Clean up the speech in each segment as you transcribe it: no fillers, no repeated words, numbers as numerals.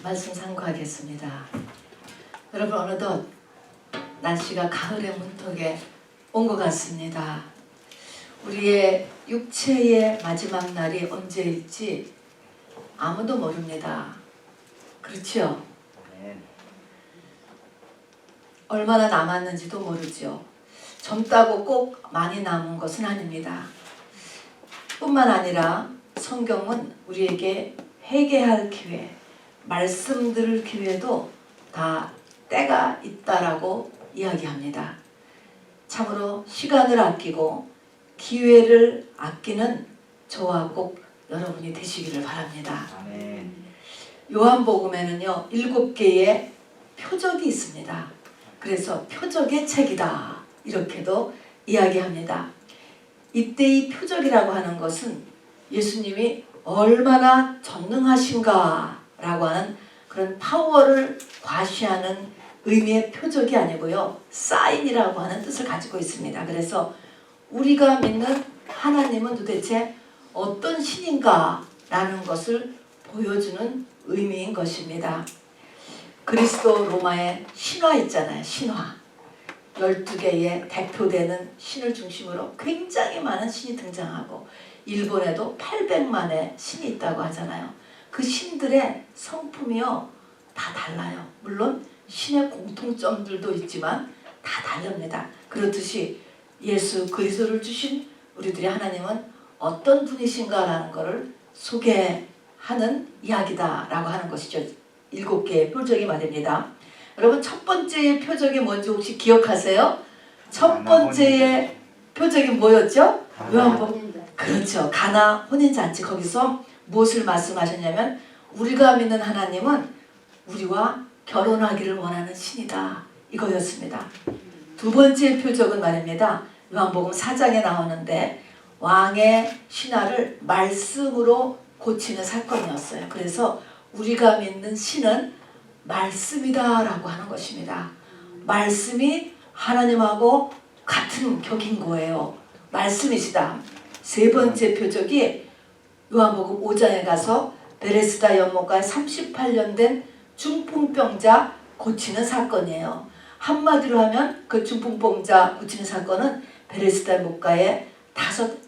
말씀 상고하겠습니다. 여러분, 어느덧 날씨가 가을의 문턱에 온 것 같습니다. 우리의 육체의 마지막 날이 언제일지 아무도 모릅니다. 그렇죠? 얼마나 남았는지도 모르죠. 젊다고 꼭 많이 남은 것은 아닙니다. 뿐만 아니라 성경은 우리에게 회개할 기회, 말씀 들을 기회도 다 때가 있다라고 이야기합니다. 참으로 시간을 아끼고 기회를 아끼는 저와 꼭 여러분이 되시기를 바랍니다. 아멘. 요한복음에는요 7개의 표적이 있습니다. 그래서 표적의 책이다 이렇게도 이야기합니다. 이때 이 표적이라고 하는 것은 예수님이 얼마나 전능하신가 라고 하는 그런 파워를 과시하는 의미의 표적이 아니고요, 사인이라고 하는 뜻을 가지고 있습니다. 그래서 우리가 믿는 하나님은 도대체 어떤 신인가 라는 것을 보여주는 의미인 것입니다. 그리스도 로마의 신화 있잖아요. 신화 12개의 대표되는 신을 중심으로 굉장히 많은 신이 등장하고, 일본에도 800만의 신이 있다고 하잖아요. 그 신들의 성품이요 다 달라요. 물론 신의 공통점들도 있지만 다 다릅니다. 그렇듯이 예수 그리스도를 주신 우리들의 하나님은 어떤 분이신가라는 것을 소개하는 이야기다라고 하는 것이죠. 7개의 표적이 말입니다. 여러분, 첫 번째의 표적이 뭔지 혹시 기억하세요? 첫 번째의 표적이 뭐였죠? 요한복음. 그렇죠. 가나 혼인잔치. 거기서 무엇을 말씀하셨냐면 우리가 믿는 하나님은 우리와 결혼하기를 원하는 신이다 이거였습니다. 두 번째 표적은 말입니다. 요한복음 4장에 나오는데 왕의 신하를 말씀으로 고치는 사건이었어요. 그래서 우리가 믿는 신은 말씀이다 라고 하는 것입니다. 말씀이 하나님하고 같은 격인 거예요. 말씀이시다. 세 번째 표적이 요한복음 5장에 가서 베레스다 연못가에 38년 된 중풍병자 고치는 사건이에요. 한마디로 하면 그 중풍병자 고치는 사건은 베레스다 연못가에 5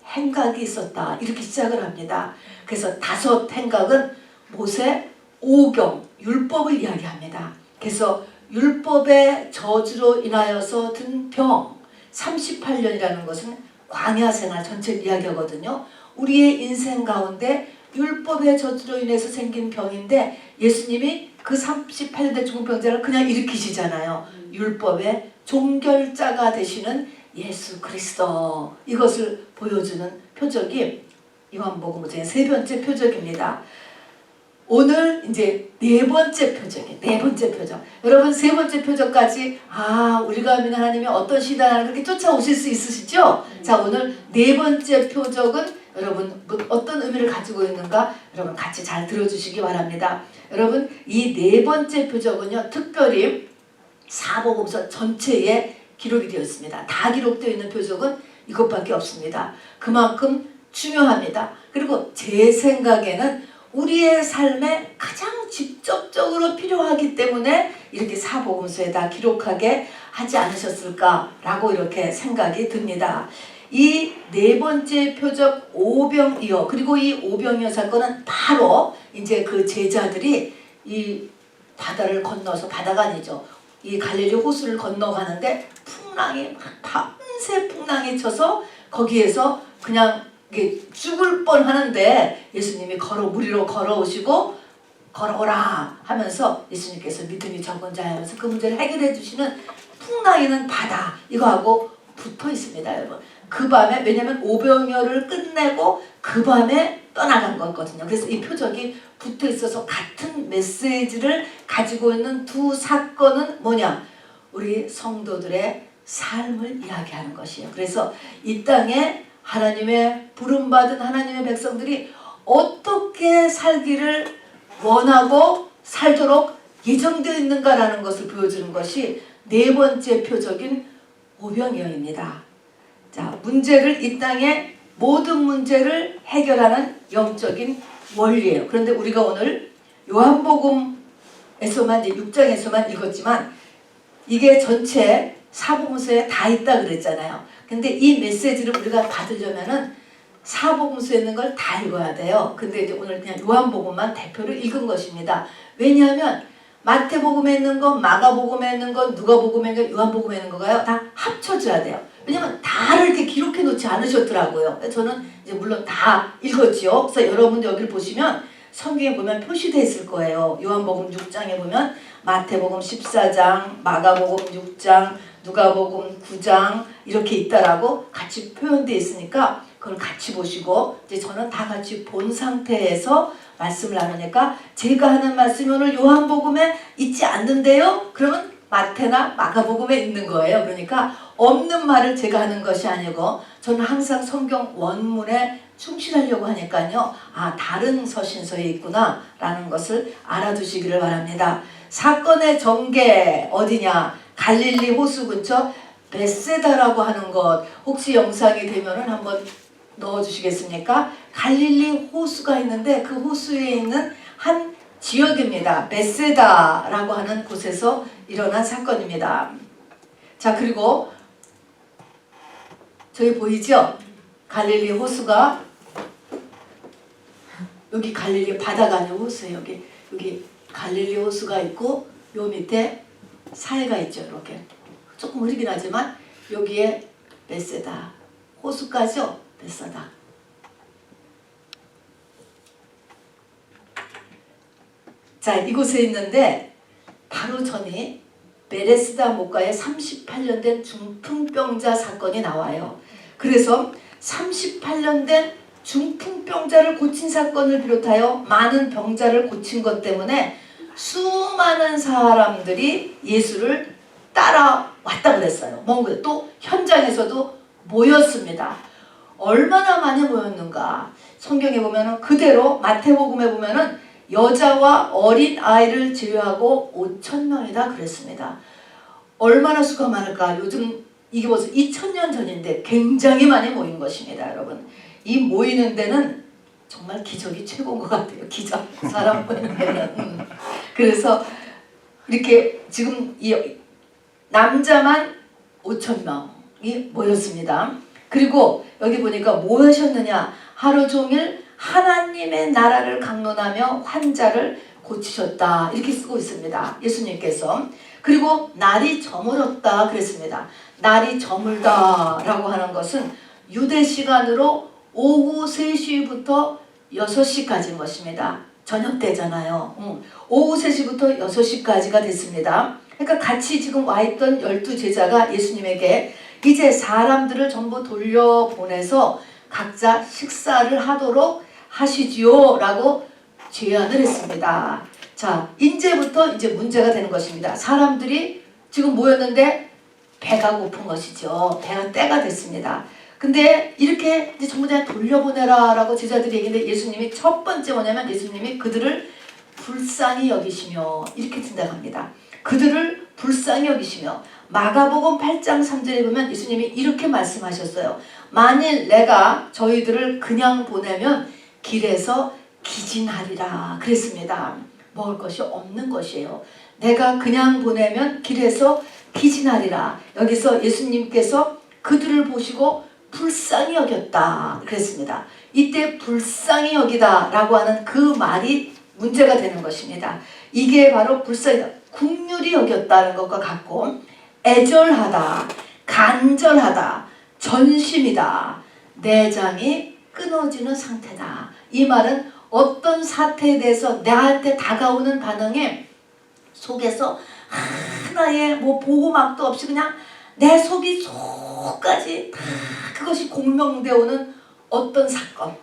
행각이 있었다 이렇게 시작을 합니다. 그래서 5 행각은 모세 5경 율법을 이야기합니다. 그래서 율법의 저주로 인하여서 든 병 38년이라는 것은 광야 생활 전체를 이야기하거든요. 우리의 인생 가운데 율법의 저주로 인해서 생긴 병인데 예수님이 그 38년 된 중풍병자를 그냥 일으키시잖아요. 율법의 종결자가 되시는 예수 그리스도, 이것을 보여주는 표적이 요한복음 5장의 세 번째 표적입니다. 오늘 이제 네 번째 표적이에요. 네 번째 표적. 여러분, 세 번째 표적까지 우리가 믿는 하나님이 어떤 시다라는 그렇게 쫓아오실 수 있으시죠? 자, 오늘 네 번째 표적은 여러분 어떤 의미를 가지고 있는가 여러분 같이 잘 들어주시기 바랍니다. 여러분, 이 네 번째 표적은요 특별히 사복음서 전체에 기록이 되었습니다. 다 기록되어 있는 표적은 이것밖에 없습니다. 그만큼 중요합니다. 그리고 제 생각에는 우리의 삶에 가장 직접적으로 필요하기 때문에 이렇게 사복음서에다 기록하게 하지 않으셨을까라고 이렇게 생각이 듭니다. 이 네 번째 표적 오병이어, 그리고 이 오병이어 사건은 바로 이제 그 제자들이 이 바다를 건너서, 바다가 아니죠, 이 갈릴리 호수를 건너가는데 풍랑이 밤새 풍랑이 쳐서 거기에서 그냥 죽을 뻔하는데 예수님이 물 위로 걸어오시고 걸어오라 하면서 예수님께서 믿음이 적은 자야 하면서 그 문제를 해결해 주시는 풍랑이는 바다, 이거하고 붙어 있습니다. 여러분, 그 밤에, 왜냐면 오병이어를 끝내고 그 밤에 떠나간 거거든요. 그래서 이 표적이 붙어 있어서 같은 메시지를 가지고 있는 두 사건은 뭐냐? 우리 성도들의 삶을 이야기하는 것이에요. 그래서 이 땅에 하나님의 부름받은 하나님의 백성들이 어떻게 살기를 원하고 살도록 예정되어 있는가라는 것을 보여주는 것이 네 번째 표적인 오병이어입니다. 자, 문제를, 이 땅의 모든 문제를 해결하는 영적인 원리예요. 그런데 우리가 오늘 요한복음 이제 6장에서만 읽었지만 이게 전체 사복음서에 다 있다 그랬잖아요. 근데 이 메시지를 우리가 받으려면은 사복음서에 있는 걸 다 읽어야 돼요. 근데 이제 오늘 그냥 요한복음만 대표로 읽은 것입니다. 왜냐하면 마태복음에 있는 거, 마가복음에 있는 거, 누가복음에 있는 거, 요한복음에 있는 거가요. 다 합쳐져야 돼요. 왜냐면 다를 이렇게 기록해 놓지 않으셨더라고요. 저는 이제 물론 다 읽었지요. 그래서 여러분들 여기를 보시면 성경에 보면 표시되어 있을 거예요. 요한복음 6장에 보면 마태복음 14장, 마가복음 6장, 누가복음 9장 이렇게 있다라고 같이 표현되어 있으니까 그걸 같이 보시고 이제 저는 다 같이 본 상태에서 말씀을 나누니까 제가 하는 말씀이 오늘 요한복음에 있지 않는데요? 그러면 마태나 마가복음에 있는 거예요. 그러니까 없는 말을 제가 하는 것이 아니고 저는 항상 성경 원문에 충실하려고 하니까요. 아, 다른 서신서에 있구나 라는 것을 알아두시기를 바랍니다. 사건의 전개 어디냐? 갈릴리 호수 근처 벳세다라고 하는 것 혹시 영상이 되면은 한번 넣어주시겠습니까? 갈릴리 호수가 있는데 그 호수에 있는 한 지역입니다. 벳세다라고 하는 곳에서 일어난 사건입니다. 자, 그리고 저기 보이죠? 갈릴리 호수가 여기 갈릴리 바다가 아니고 호수예요. 여기 갈릴리 호수가 있고 요 밑에 사해가 있죠. 이렇게 조금 흐리긴 하지만 여기에 벳세다 호수까지요. 벳세다. 자, 이곳에 있는데 바로 전에 베레스다 목가에 38년 된 중풍병자 사건이 나와요. 그래서 38년 된 중풍병자를 고친 사건을 비롯하여 많은 병자를 고친 것 때문에 수많은 사람들이 예수를 따라왔다 그랬어요. 또 현장에서도 모였습니다. 얼마나 많이 모였는가? 성경에 보면은 그대로 마태복음에 보면은 여자와 어린 아이를 제외하고 5,000명이다 그랬습니다. 얼마나 수가 많을까? 요즘 이게 벌써 2000년 전인데 굉장히 많이 모인 것입니다, 여러분. 이 모이는 데는 정말 기적이 최고인 것 같아요. 기적. 사람 모이는 데는. 그래서 이렇게 지금 이 남자만 5,000명이 모였습니다. 그리고 여기 보니까 뭐 하셨느냐? 하루 종일 하나님의 나라를 강론하며 환자를 고치셨다. 이렇게 쓰고 있습니다. 예수님께서. 그리고 날이 저물었다 그랬습니다. 날이 저물다 라고 하는 것은 유대 시간으로 오후 3시부터 6시까지인 것입니다. 저녁 때잖아요. 오후 3시부터 6시까지가 됐습니다. 그러니까 같이 지금 와있던 12제자가 예수님에게 이제 사람들을 전부 돌려보내서 각자 식사를 하도록 하시지요 라고 제안을 했습니다. 자, 이제부터 이제 문제가 되는 것입니다. 사람들이 지금 모였는데 배가 고픈 것이죠. 배가 때가 됐습니다. 근데 이렇게 이제 전부 다 돌려보내라 라고 제자들이 얘기했는데 예수님이 첫 번째 뭐냐면 예수님이 그들을 불쌍히 여기시며 이렇게 생각합니다. 그들을 불쌍히 여기시며 마가복음 8장 3절에 보면 예수님이 이렇게 말씀하셨어요. 만일 내가 저희들을 그냥 보내면 길에서 기진하리라 그랬습니다. 먹을 것이 없는 것이에요. 내가 그냥 보내면 길에서 기진하리라. 여기서 예수님께서 그들을 보시고 불쌍히 여겼다 그랬습니다. 이때 불쌍히 여기다 라고 하는 그 말이 문제가 되는 것입니다. 이게 바로 불쌍히다. 긍휼히 여겼다는 것과 같고 애절하다, 간절하다, 전심이다, 내장이 끊어지는 상태다. 이 말은 어떤 사태에 대해서 나한테 다가오는 반응에 속에서 하나의 뭐 보호막도 없이 그냥 내 속이 속까지 다 그것이 공명되어 오는 어떤 사건.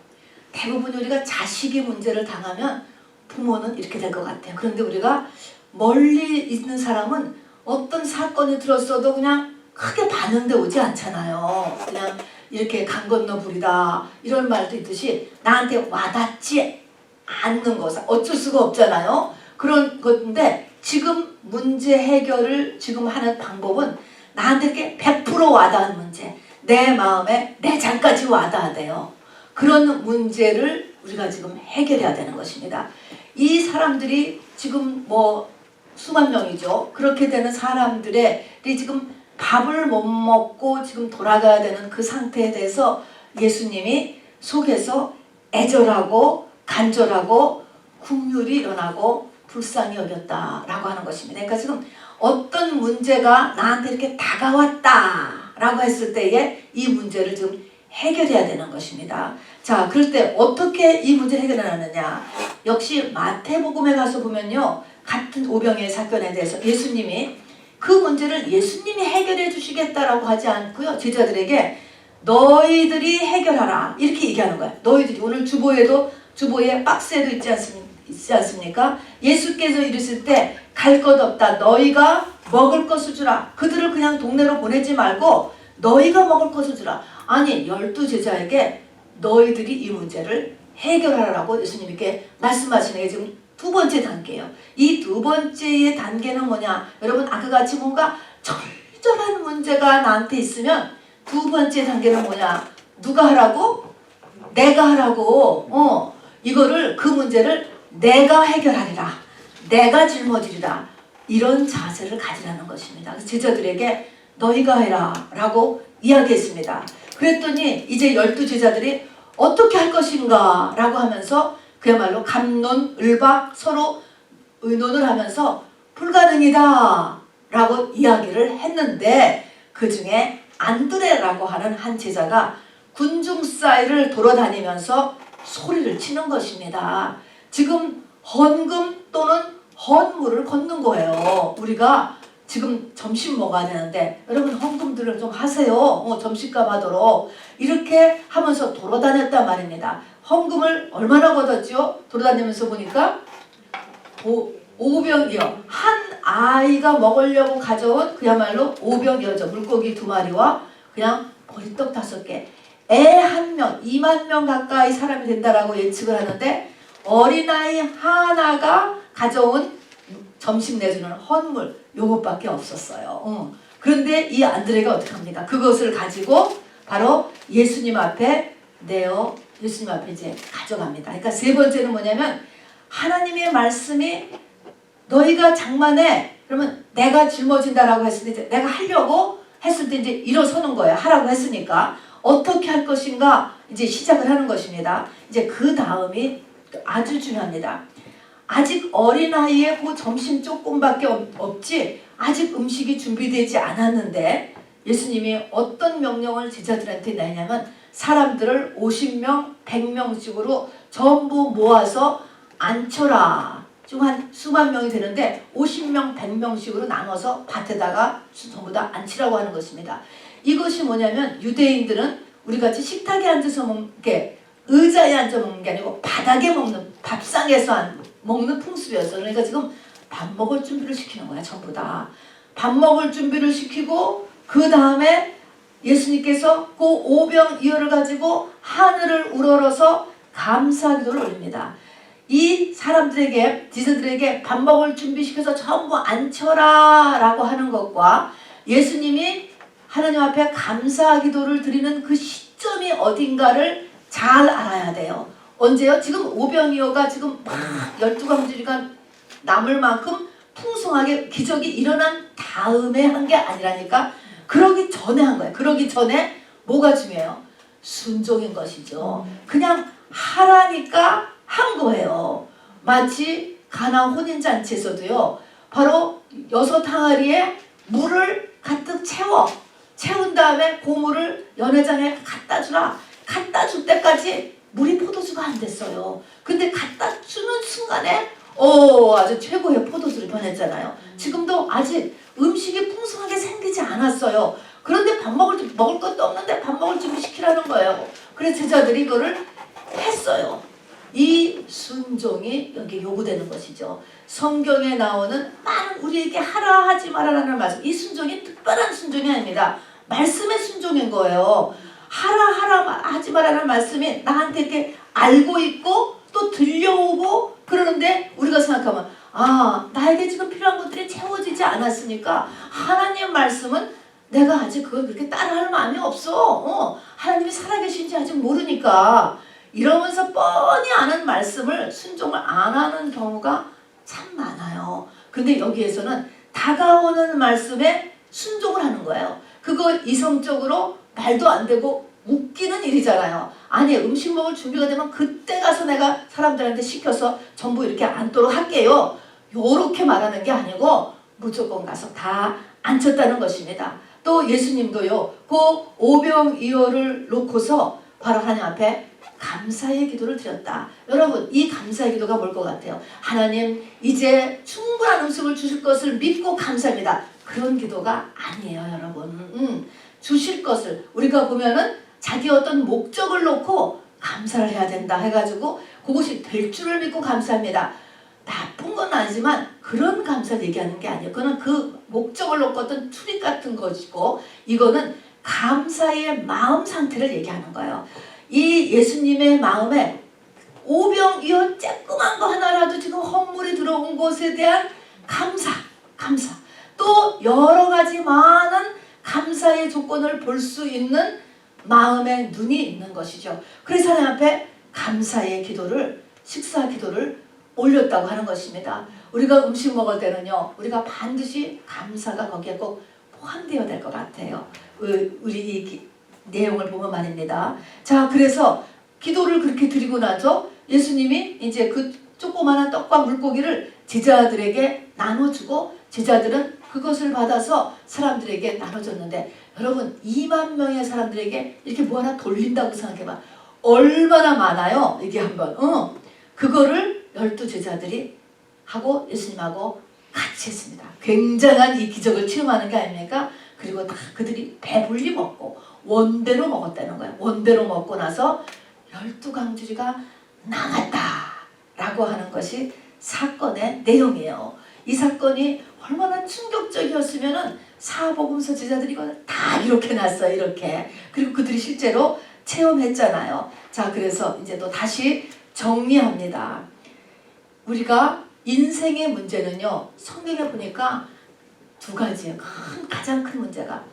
대부분 우리가 자식이 문제를 당하면 부모는 이렇게 될 것 같아요. 그런데 우리가 멀리 있는 사람은 어떤 사건이 들었어도 그냥 크게 반응돼 오지 않잖아요. 그냥 이렇게 강 건너 부리다 이런 말도 있듯이 나한테 와닿지 않는 것 어쩔 수가 없잖아요. 그런 건데 지금 문제 해결을 지금 하는 방법은 나한테 이렇게 100% 와닿은 문제, 내 마음에 내장까지 와닿아야 돼요. 그런 문제를 우리가 지금 해결해야 되는 것입니다. 이 사람들이 지금 뭐 수만 명이죠. 그렇게 되는 사람들이 지금 밥을 못 먹고 지금 돌아가야 되는 그 상태에 대해서 예수님이 속에서 애절하고 간절하고 긍휼이 일어나고 불쌍히 여겼다라고 하는 것입니다. 그러니까 지금 어떤 문제가 나한테 이렇게 다가왔다라고 했을 때에 이 문제를 지금 해결해야 되는 것입니다. 자, 그럴 때 어떻게 이 문제를 해결하느냐? 역시 마태복음에 가서 보면요, 같은 오병이의 사건에 대해서 예수님이 그 문제를 예수님이 해결해 주시겠다라고 하지 않고요, 제자들에게 너희들이 해결하라 이렇게 얘기하는 거예요. 너희들이 오늘 주보에 박스에도 있지 않습니까? 예수께서 이르실 때 갈 것 없다. 너희가 먹을 것을 주라. 그들을 그냥 동네로 보내지 말고 너희가 먹을 것을 주라. 아니 12제자에게 너희들이 이 문제를 해결하라고 예수님께 말씀하시는 게 지금 두 번째 단계예요. 이 두 번째의 단계는 뭐냐? 여러분 아까 같이 뭔가 절절한 문제가 나한테 있으면 두 번째 단계는 뭐냐? 누가 하라고? 내가 하라고. 이거를 그 문제를 내가 해결하리라. 내가 짊어지리라. 이런 자세를 가지라는 것입니다. 그래서 제자들에게 너희가 해라 라고 이야기했습니다. 그랬더니 이제 12제자들이 어떻게 할 것인가 라고 하면서 그야말로 갑론을박 서로 의논을 하면서 불가능이다 라고 이야기를 했는데 그 중에 안드레라고 하는 한 제자가 군중 사이를 돌아다니면서 소리를 치는 것입니다. 지금 헌금 또는 헌물을 걷는 거예요. 우리가 지금 점심 먹어야 되는데 여러분 헌금들을 좀 하세요. 점심값 하도록 이렇게 하면서 돌아다녔단 말입니다. 헌금을 얼마나 걷었죠? 돌아다니면서 보니까 5병이요. 한 아이가 먹으려고 가져온 그야말로 5병이었죠. 물고기 2마리와 그냥 보리떡 5개. 애 1명, 2만 명 가까이 사람이 된다라고 예측을 하는데 어린아이 하나가 가져온 점심 내주는 헌물 요것밖에 없었어요. 그런데 이 안드레가 어떻게 합니까? 그것을 가지고 바로 예수님 앞에 예수님 앞에 이제 가져갑니다. 그러니까 세 번째는 뭐냐면 하나님의 말씀이 너희가 장만해 그러면 내가 짊어진다라고 했을 때 내가 하려고 했을 때 이제 일어서는 거예요. 하라고 했으니까 어떻게 할 것인가 이제 시작을 하는 것입니다. 이제 그 다음이 아주 중요합니다. 아직 어린아이의 그 점심 조금밖에 없지 아직 음식이 준비되지 않았는데 예수님이 어떤 명령을 제자들한테 내냐면 사람들을 50명, 100명씩으로 전부 모아서 앉혀라. 좀 한 수만 명이 되는데 50명, 100명씩으로 나눠서 밭에다가 전부 다 앉히라고 하는 것입니다. 이것이 뭐냐면 유대인들은 우리같이 식탁에 앉아서 먹는 게 의자에 앉아 먹는 게 아니고 바닥에 먹는 밥상에서 먹는 풍습이었어요. 그러니까 지금 밥 먹을 준비를 시키는 거야. 전부 다. 밥 먹을 준비를 시키고 그 다음에 예수님께서 그 오병이어를 가지고 하늘을 우러러서 감사기도를 올립니다. 이 사람들에게 제자들에게 밥 먹을 준비시켜서 전부 앉혀라 라고 하는 것과 예수님이 하나님 앞에 감사기도를 드리는 그 시점이 어딘가를 잘 알아야 돼요. 언제요? 지금 오병이어가 지금 막 12광주리가 남을 만큼 풍성하게 기적이 일어난 다음에 한 게 아니라니까 그러기 전에 한 거예요. 그러기 전에 뭐가 중요해요? 순종인 것이죠. 그냥 하라니까 한 거예요. 마치 가나 혼인잔치에서도요. 바로 6항아리에 물을 가득 채운 다음에 고물을 연회장에 갖다 주라. 갖다 줄 때까지 물이 포도주가 안 됐어요. 근데 갖다 주는 순간에 아주 최고의 포도주를 변했잖아요. 지금도 아직 음식이 풍성하게 생기지 않았어요. 그런데 밥 먹을 것도 없는데 밥 먹을 준비 시키라는 거예요. 그래서 제자들이 이거를 했어요. 이 순종이 여기 요구되는 것이죠. 성경에 나오는 많은 우리에게 하라 하지 말아라는 말씀. 이 순종이 특별한 순종이 아닙니다. 말씀의 순종인 거예요. 하라 하지 말아라는 말씀이 나한테 이렇게 알고 있고 또 들려오고 그러는데 우리가 생각하면 나에게 지금 필요한 것들이 채워지지 않았으니까 하나님 말씀은 내가 아직 그걸 그렇게 따라할 마음이 없어. 하나님이 살아계신지 아직 모르니까 이러면서 뻔히 아는 말씀을 순종을 안 하는 경우가 참 많아요. 근데 여기에서는 다가오는 말씀에 순종을 하는 거예요. 그거 이성적으로 말도 안 되고 웃기는 일이잖아요. 아니 음식 먹을 준비가 되면 그때 가서 내가 사람들한테 시켜서 전부 이렇게 앉도록 할게요. 요렇게 말하는 게 아니고 무조건 가서 다 앉혔다는 것입니다. 또 예수님도요. 그 오병이어를 놓고서 바로 하나님 앞에 감사의 기도를 드렸다. 여러분 이 감사의 기도가 뭘 것 같아요? 하나님 이제 충분한 음식을 주실 것을 믿고 감사합니다. 그런 기도가 아니에요 여러분. 주실 것을 우리가 보면은 자기 어떤 목적을 놓고 감사를 해야 된다 해가지고 그것이 될 줄을 믿고 감사합니다. 나쁜 건 아니지만 그런 감사를 얘기하는 게 아니에요. 그거는 그 목적을 놓고 어떤 투립 같은 것이고 이거는 감사의 마음 상태를 얘기하는 거예요. 이 예수님의 마음에 오병이어 쬐끄만 거 하나라도 지금 헌물이 들어온 것에 대한 감사. 또 여러 가지 많은 감사의 조건을 볼 수 있는 마음의 눈이 있는 것이죠. 그래서 하나님 앞에 감사의 기도를 식사 기도를 올렸다고 하는 것입니다. 우리가 음식 먹을 때는요. 우리가 반드시 감사가 거기에 꼭 포함되어야 될 것 같아요. 우리 이 내용을 보면 말입니다. 자, 그래서 기도를 그렇게 드리고 나서 예수님이 이제 그 조그마한 떡과 물고기를 제자들에게 나눠주고 제자들은 그것을 받아서 사람들에게 나눠줬는데 여러분 2만 명의 사람들에게 이렇게 뭐 하나 돌린다고 생각해봐. 얼마나 많아요? 이게 한번. 그거를 12 제자들이 하고 예수님하고 같이 했습니다. 굉장한 이 기적을 체험하는 게 아닙니까? 그리고 다 그들이 배불리 먹고 원대로 먹었다는 거예요. 원대로 먹고 나서 12강주리가 남았다 라고 하는 것이 사건의 내용이에요. 이 사건이 얼마나 충격적이었으면은 사복음서 제자들이 이걸 다 기록해놨어요. 이렇게. 그리고 그들이 실제로 체험했잖아요. 자, 그래서 이제 또 다시 정리합니다. 우리가 인생의 문제는요. 성경에 보니까 두 가지예요. 가장 큰 문제가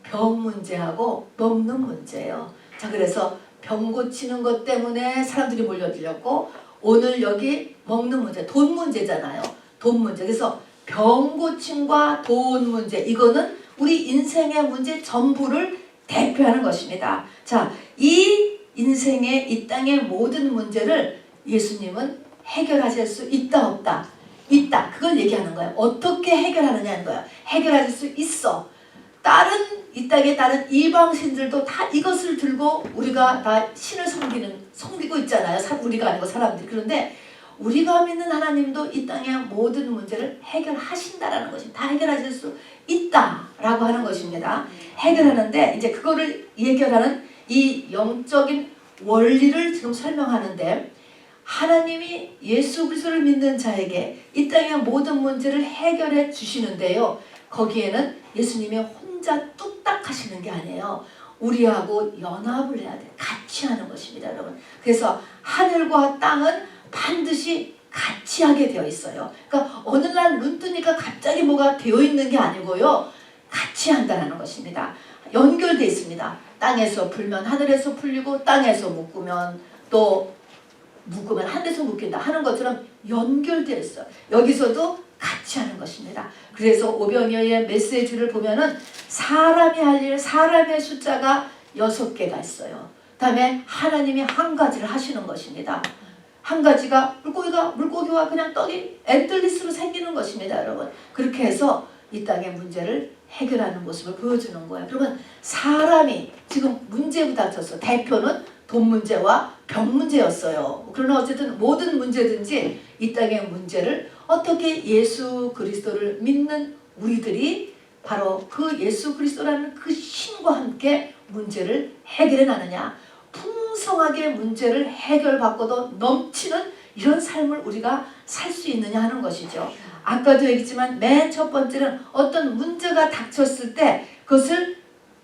병 문제하고 먹는 문제예요. 자, 그래서 병 고치는 것 때문에 사람들이 몰려들렸고 오늘 여기 먹는 문제, 돈 문제잖아요. 돈 문제. 그래서 병 고침과 돈 문제 이거는 우리 인생의 문제 전부를 대표하는 것입니다. 자, 이 인생의 이 땅의 모든 문제를 예수님은 해결하실 수 있다 없다? 있다. 그걸 얘기하는 거예요. 어떻게 해결하느냐는 거예요. 해결하실 수 있어. 이 땅에 다른 이방신들도 다 이것을 들고 우리가 다 신을 섬기고 있잖아요. 우리가 아니고 사람들이. 그런데 우리가 믿는 하나님도 이 땅의 모든 문제를 해결하신다라는 것입니다. 다 해결하실 수 있다라고 하는 것입니다. 해결하는데 이제 그거를 해결하는 이 영적인 원리를 지금 설명하는데 하나님이 예수 그리스도를 믿는 자에게 이 땅의 모든 문제를 해결해 주시는데요. 거기에는 예수님이 혼자 뚝딱 하시는 게 아니에요. 우리하고 연합을 해야 돼. 같이 하는 것입니다, 여러분. 그래서 하늘과 땅은 반드시 같이 하게 되어 있어요. 그러니까 어느 날 눈 뜨니까 갑자기 뭐가 되어 있는 게 아니고요. 같이 한다는 것입니다. 연결되어 있습니다. 땅에서 풀면 하늘에서 풀리고 땅에서 묶으면 또 묶으면 하늘에서 묶인다 하는 것처럼 연결되어 있어요. 여기서도 같이 하는 것입니다. 그래서 오병이어의 메시지를 보면은 사람이 할 일, 사람의 숫자가 6개가 있어요. 다음에 하나님이 한 가지를 하시는 것입니다. 한 가지가 물고기와 그냥 떡이 엔틀리스로 생기는 것입니다, 여러분. 그렇게 해서 이 땅의 문제를 해결하는 모습을 보여주는 거예요. 그러면 사람이 지금 문제에 부닥쳤어. 대표는 돈 문제와 병 문제였어요. 그러나 어쨌든 모든 문제든지 이 땅의 문제를 어떻게 예수 그리스도를 믿는 우리들이 바로 그 예수 그리스도라는 그 신과 함께 문제를 해결해 나느냐. 풍성하게 문제를 해결받고도 넘치는 이런 삶을 우리가 살 수 있느냐 하는 것이죠. 아까도 얘기했지만 맨 첫 번째는 어떤 문제가 닥쳤을 때 그것을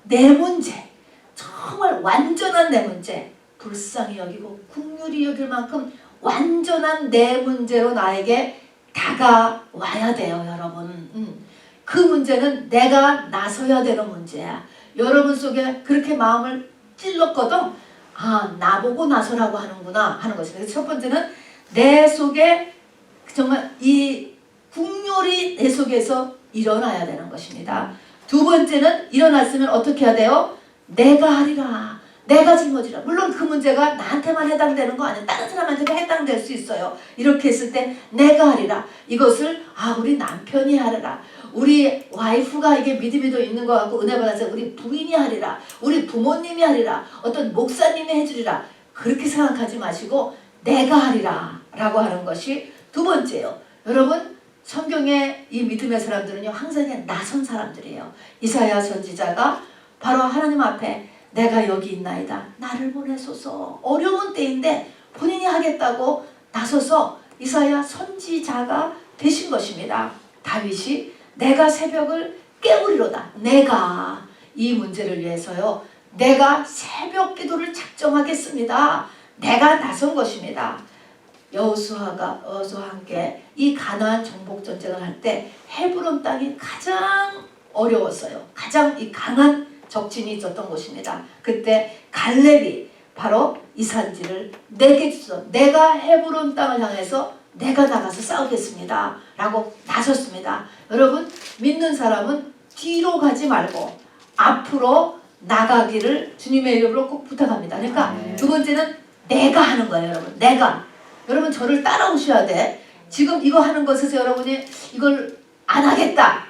내 문제, 정말 완전한 내 문제, 불쌍히 여기고 긍휼히 여길 만큼 완전한 내 문제로 나에게 다가와야 돼요, 여러분. 그 문제는 내가 나서야 되는 문제야. 여러분 속에 그렇게 마음을 찔렀거든. 아, 나보고 나서라고 하는구나 하는 것입니다. 첫 번째는 내 속에 정말 이 긍휼이 계속해서 일어나야 되는 것입니다. 두 번째는 일어났으면 어떻게 해야 돼요? 내가 하리라. 내가 짊어지라. 물론 그 문제가 나한테만 해당되는 거 아니에요. 다른 사람한테도 해당될 수 있어요. 이렇게 했을 때 내가 하리라. 이것을 우리 남편이 하리라. 우리 와이프가 이게 믿음이 더 있는 것 같고 은혜 받아서 우리 부인이 하리라. 우리 부모님이 하리라. 어떤 목사님이 해주리라. 그렇게 생각하지 마시고 내가 하리라 라고 하는 것이 두 번째예요. 여러분 성경의 이 믿음의 사람들은요 항상 나선 사람들이에요. 이사야 선지자가 바로 하나님 앞에 내가 여기 있나이다. 나를 보내소서. 어려운 때인데 본인이 하겠다고 나서서 이사야 선지자가 되신 것입니다. 다윗이 내가 새벽을 깨우리로다. 내가 이 문제를 위해서요. 내가 새벽 기도를 작정하겠습니다. 내가 나선 것입니다. 여호수아와 함께 이 가나안 정복 전쟁을 할 때 헤브론 땅이 가장 어려웠어요. 가장 이 강한 적진이 있었던 곳입니다. 그때 갈렙이 바로 이 산지를 내게 주소. 내가 헤브론 땅을 향해서 내가 나가서 싸우겠습니다. 라고 나섰습니다. 여러분 믿는 사람은 뒤로 가지 말고 앞으로 나가기를 주님의 이름으로 꼭 부탁합니다. 그러니까 두 번째는 내가 하는 거예요. 여러분 내가. 여러분 저를 따라오셔야 돼. 지금 이거 하는 것에서 여러분이 이걸 안 하겠다.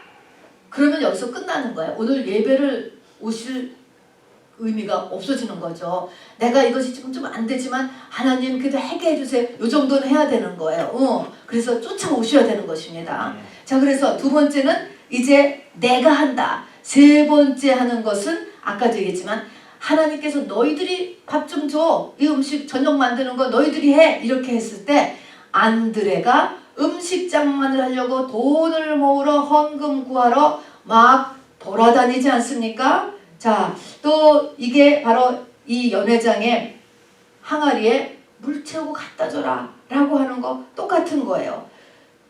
그러면 여기서 끝나는 거예요. 오늘 예배를 오실 의미가 없어지는 거죠. 내가 이것이 지금 좀 안 되지만 하나님 그래도 하게 해주세요. 이 정도는 해야 되는 거예요. 그래서 쫓아오셔야 되는 것입니다. 자 그래서 두 번째는 이제 내가 한다. 세 번째 하는 것은 아까도 얘기했지만 하나님께서 너희들이 밥 좀 줘. 이 음식 저녁 만드는 거 너희들이 해. 이렇게 했을 때 안드레가 음식장만을 하려고 돈을 모으러 헌금 구하러 막 돌아다니지 않습니까? 자, 또 이게 바로 이 연회장에 항아리에 물 채우고 갖다 줘라 라고 하는 거 똑같은 거예요.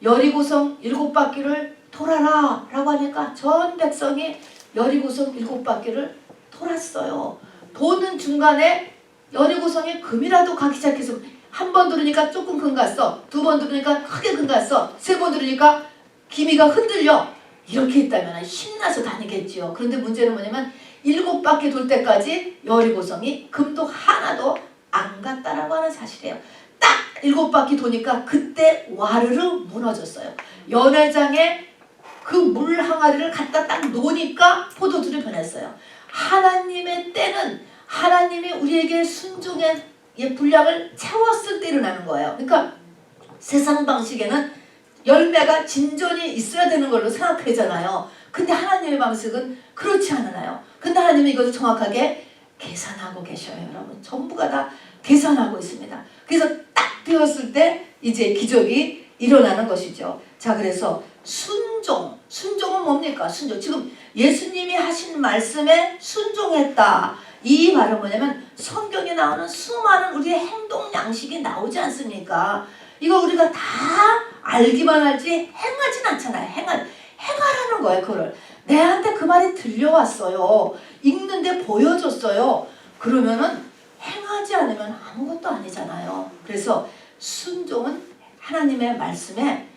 여리고성 7바퀴를 돌아라 라고 하니까 전 백성이 여리고성 7바퀴를 돌았어요. 도는 중간에 여리고성에 금이라도 가기 시작해서 한 번 들으니까 조금 금 갔어. 두 번 들으니까 크게 금 갔어. 세 번 들으니까 기미가 흔들려. 이렇게 했다면 신나서 다니겠지요. 그런데 문제는 뭐냐면 7바퀴 돌 때까지 여리고성이 금도 하나도 안 갔다라고 하는 사실이에요. 딱 7바퀴 도니까 그때 와르르 무너졌어요. 연회장에 그 물 항아리를 갖다 딱 놓으니까 포도주를 변했어요. 하나님의 때는 하나님이 우리에게 순종의 분량을 채웠을 때 일어나는 거예요. 그러니까 세상 방식에는 열매가 진전이 있어야 되는 걸로 생각하잖아요. 근데 하나님의 방식은 그렇지 않아요. 근데 하나님은 이것을 정확하게 계산하고 계셔요. 여러분 전부가 다 계산하고 있습니다. 그래서 딱 되었을 때 이제 기적이 일어나는 것이죠. 자 그래서 순종은 뭡니까? 순종. 지금 예수님이 하신 말씀에 순종했다. 이 말은 뭐냐면 성경에 나오는 수많은 우리의 행동 양식이 나오지 않습니까? 이거 우리가 다 알기만 하지 행하진 않잖아요. 행하라는 거예요. 그거를 내한테 그 말이 들려왔어요. 읽는데 보여줬어요. 그러면은 행하지 않으면 아무것도 아니잖아요. 그래서 순종은 하나님의 말씀에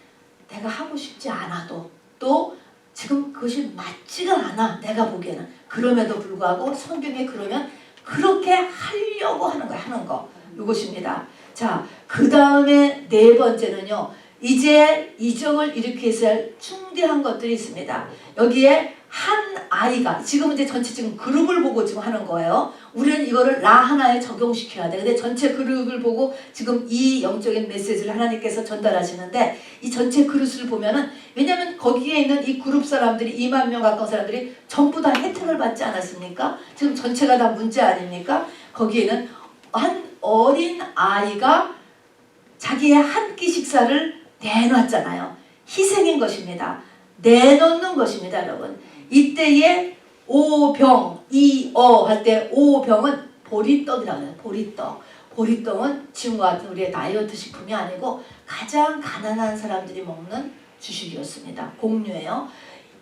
내가 하고 싶지 않아도 또 지금 그것이 맞지가 않아. 내가 보기에는. 그럼에도 불구하고 성경에 그러면 그렇게 하려고 하는 거예요. 하는 거. 이것입니다. 자, 그 다음에 네 번째는요. 이제 이적을 일으키기 위해서 할 중대한 것들이 있습니다. 여기에 한 아이가 지금 이제 전체 지금 그룹을 보고 지금 하는 거예요. 우리는 이거를 나 하나에 적용시켜야 돼. 근데 전체 그룹을 보고 지금 이 영적인 메시지를 하나님께서 전달하시는데 이 전체 그룹을 보면은 왜냐면 거기에 있는 이 그룹 사람들이 2만 명 가까운 사람들이 전부 다 혜택을 받지 않았습니까? 지금 전체가 다 문제 아닙니까? 거기에는 한 어린 아이가 자기의 한 끼 식사를 내놨잖아요. 희생인 것입니다. 내놓는 것입니다, 여러분. 이때에 오병, 할 때 오병은 보리떡이라고 해요. 보리떡. 보리떡은 지금과 같은 우리의 다이어트 식품이 아니고 가장 가난한 사람들이 먹는 주식이었습니다. 공유예요.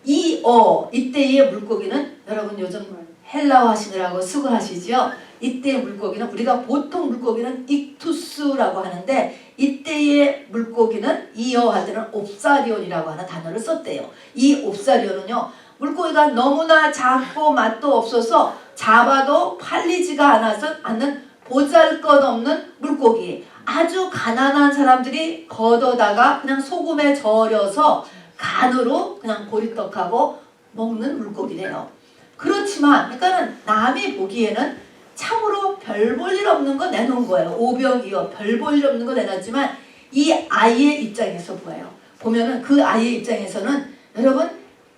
이때의 물고기는 여러분 요즘 헬라어 하시느라고 수고하시죠. 이때의 물고기는 우리가 보통 물고기는 익투스라고 하는데 이때의 물고기는 이 여호와들은 옵사리온이라고 하는 단어를 썼대요. 이 옵사리온은요 물고기가 너무나 작고 맛도 없어서 잡아도 팔리지가 않는 보잘것없는 물고기. 아주 가난한 사람들이 걷어다가 그냥 소금에 절여서 간으로 그냥 보리떡하고 먹는 물고기래요. 그렇지만 그러니까는 남이 보기에는 참으로 별 볼 일 없는 거 내놓은 거예요. 오병이어 별 볼 일 없는 거 내놨지만 이 아이의 입장에서 보면은 그 아이의 입장에서는 여러분